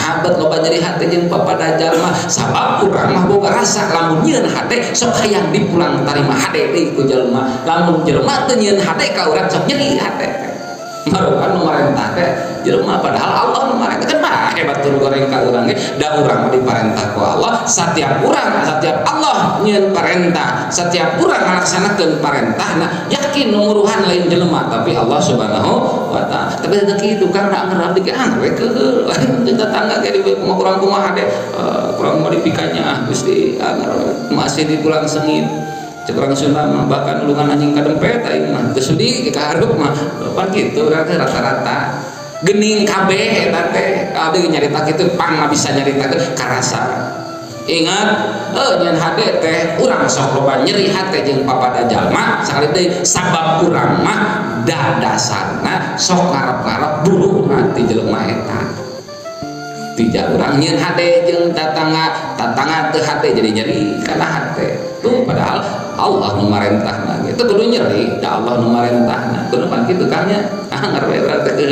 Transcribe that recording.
sahabat loba nyeri hati jeung papada jalma sabab urang mah boga rasa lamun nyieun hate sok hayang dipulang tarima hade deui ku jalma lamun jelema teu nyieun hate ka urang sok nyeri hate marukan nu marentah teh jelema padahal Allah nu marentah kan mah hebat tur goreng ka urang ge da urang diparentah ku Allah setiap Allah nyieun parentah setiap urang ngalaksanakeun parentahna yakin nuruhan lain jelema tapi Allah Subhanahu wa taala tapi teu kitu Kang da ngarabdi ge we keul tetangga ge di urang kumaha de urang modifikanya Gusti masih di pulang sengit kurang Sunda mah bahkan ulungan anjing kadempet aing mah geus sudi ka harup mah pan kitu rata-rata geuning kabeh eta teh abdi nyarita kitu pang bisa nyaritakeun karasa ingat nyeun hade teh urang sok loba nyeri hate jeung papada jalma sakali deui sabab urang mah da dasarna sok ngarep-ngarep buluhna ti jelema eta tidak urang nyeun hade jeung tatangga teu hate jadi nyeri kana hate tuh padahal Allah nu marentahna gitu kudu nyeri da Allah nu marentahna kudu pan kitu Kang nya ngarep teh